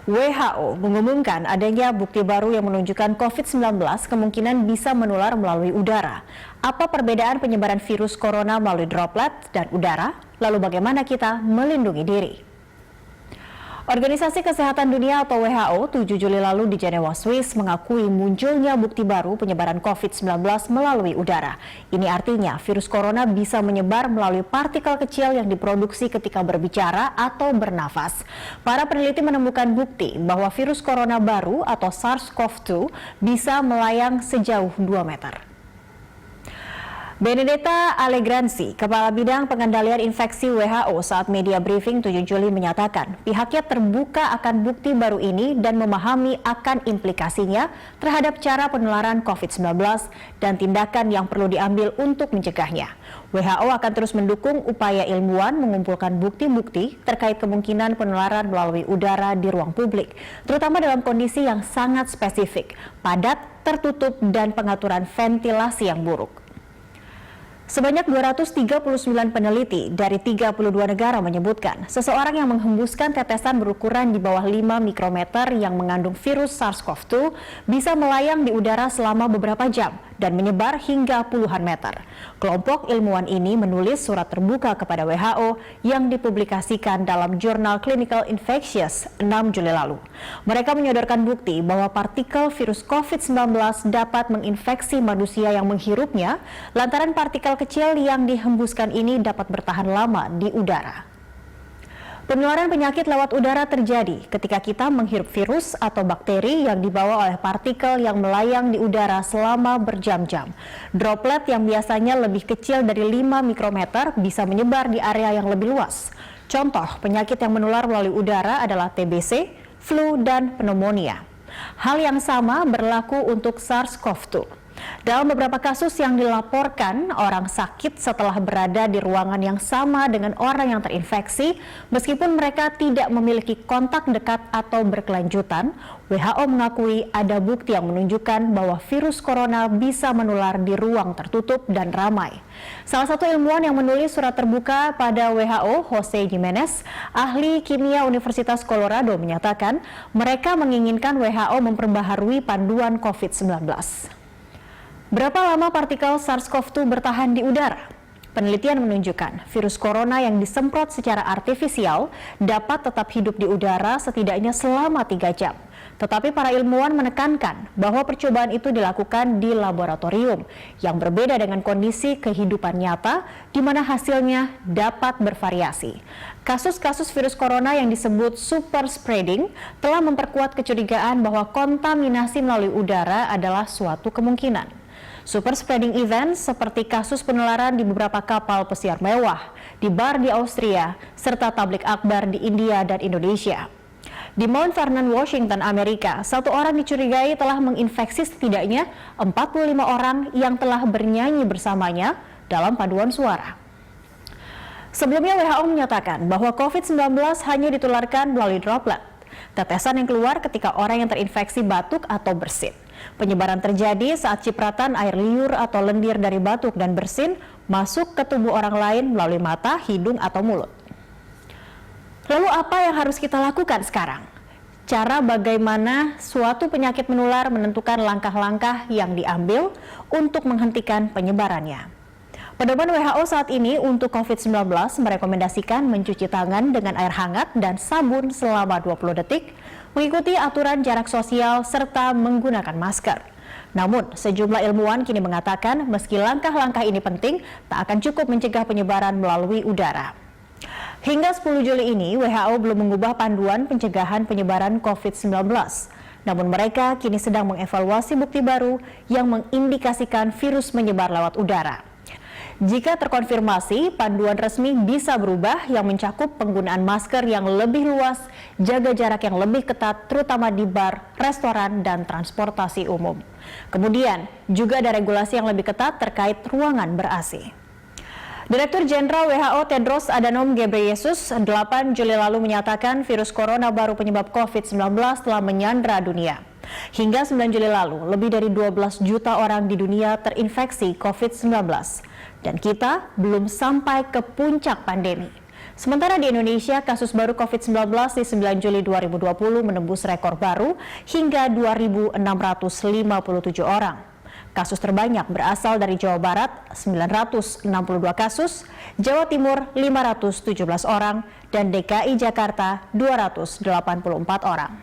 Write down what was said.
WHO mengumumkan adanya bukti baru yang menunjukkan COVID-19 kemungkinan bisa menular melalui udara. Apa perbedaan penyebaran virus corona melalui droplet dan udara? Lalu bagaimana kita melindungi diri? Organisasi Kesehatan Dunia atau WHO 7 Juli lalu di Jenewa, Swiss mengakui munculnya bukti baru penyebaran COVID-19 melalui udara. Ini artinya virus corona bisa menyebar melalui partikel kecil yang diproduksi ketika berbicara atau bernafas. Para peneliti menemukan bukti bahwa virus corona baru atau SARS-CoV-2 bisa melayang sejauh 2 meter. Benedetta Allegranzi, Kepala Bidang Pengendalian Infeksi WHO saat media briefing 7 Juli menyatakan pihaknya terbuka akan bukti baru ini dan memahami akan implikasinya terhadap cara penularan COVID-19 dan tindakan yang perlu diambil untuk mencegahnya. WHO akan terus mendukung upaya ilmuwan mengumpulkan bukti-bukti terkait kemungkinan penularan melalui udara di ruang publik, terutama dalam kondisi yang sangat spesifik, padat, tertutup, dan pengaturan ventilasi yang buruk. Sebanyak 239 peneliti dari 32 negara menyebutkan seseorang yang menghembuskan tetesan berukuran di bawah 5 mikrometer yang mengandung virus SARS-CoV-2 bisa melayang di udara selama beberapa jam dan menyebar hingga puluhan meter. Kelompok ilmuwan ini menulis surat terbuka kepada WHO yang dipublikasikan dalam jurnal Clinical Infectious 6 Juli lalu. Mereka menyodorkan bukti bahwa partikel virus COVID-19 dapat menginfeksi manusia yang menghirupnya lantaran partikel kecil yang dihembuskan ini dapat bertahan lama di udara. Penularan penyakit lewat udara terjadi ketika kita menghirup virus atau bakteri yang dibawa oleh partikel yang melayang di udara selama berjam-jam. Droplet yang biasanya lebih kecil dari 5 mikrometer bisa menyebar di area yang lebih luas. Contoh penyakit yang menular melalui udara adalah TBC, flu, dan pneumonia. Hal yang sama berlaku untuk SARS-CoV-2. Dalam beberapa kasus yang dilaporkan, orang sakit setelah berada di ruangan yang sama dengan orang yang terinfeksi, meskipun mereka tidak memiliki kontak dekat atau berkelanjutan, WHO mengakui ada bukti yang menunjukkan bahwa virus corona bisa menular di ruang tertutup dan ramai. Salah satu ilmuwan yang menulis surat terbuka pada WHO, Jose Jimenez, ahli kimia Universitas Colorado, menyatakan mereka menginginkan WHO memperbaharui panduan COVID-19. Berapa lama partikel SARS-CoV-2 bertahan di udara? Penelitian menunjukkan virus corona yang disemprot secara artifisial dapat tetap hidup di udara setidaknya selama 3 jam. Tetapi para ilmuwan menekankan bahwa percobaan itu dilakukan di laboratorium yang berbeda dengan kondisi kehidupan nyata di mana hasilnya dapat bervariasi. Kasus-kasus virus corona yang disebut super spreading telah memperkuat kecurigaan bahwa kontaminasi melalui udara adalah suatu kemungkinan. Super spreading event seperti kasus penularan di beberapa kapal pesiar mewah, di bar di Austria, serta tablik akbar di India dan Indonesia. Di Mount Vernon, Washington, Amerika, satu orang dicurigai telah menginfeksi setidaknya 45 orang yang telah bernyanyi bersamanya dalam paduan suara. Sebelumnya WHO menyatakan bahwa COVID-19 hanya ditularkan melalui droplet, tetesan yang keluar ketika orang yang terinfeksi batuk atau bersin. Penyebaran terjadi saat cipratan air liur atau lendir dari batuk dan bersin masuk ke tubuh orang lain melalui mata, hidung, atau mulut. Lalu apa yang harus kita lakukan sekarang? Cara bagaimana suatu penyakit menular menentukan langkah-langkah yang diambil untuk menghentikan penyebarannya. Pedoman WHO saat ini untuk COVID-19 merekomendasikan mencuci tangan dengan air hangat dan sabun selama 20 detik, mengikuti aturan jarak sosial, serta menggunakan masker. Namun, sejumlah ilmuwan kini mengatakan meski langkah-langkah ini penting, tak akan cukup mencegah penyebaran melalui udara. Hingga 10 Juli ini, WHO belum mengubah panduan pencegahan penyebaran COVID-19. Namun mereka kini sedang mengevaluasi bukti baru yang mengindikasikan virus menyebar lewat udara. Jika terkonfirmasi, panduan resmi bisa berubah yang mencakup penggunaan masker yang lebih luas, jaga jarak yang lebih ketat terutama di bar, restoran, dan transportasi umum. Kemudian, juga ada regulasi yang lebih ketat terkait ruangan ber-AC. Direktur Jenderal WHO Tedros Adhanom Ghebreyesus 8 Juli lalu menyatakan virus corona baru penyebab COVID-19 telah menyandra dunia. Hingga 9 Juli lalu, lebih dari 12 juta orang di dunia terinfeksi COVID-19. Dan kita belum sampai ke puncak pandemi. Sementara di Indonesia, kasus baru COVID-19 di 9 Juli 2020 menembus rekor baru hingga 2.657 orang. Kasus terbanyak berasal dari Jawa Barat 962 kasus, Jawa Timur 517 orang, dan DKI Jakarta 284 orang.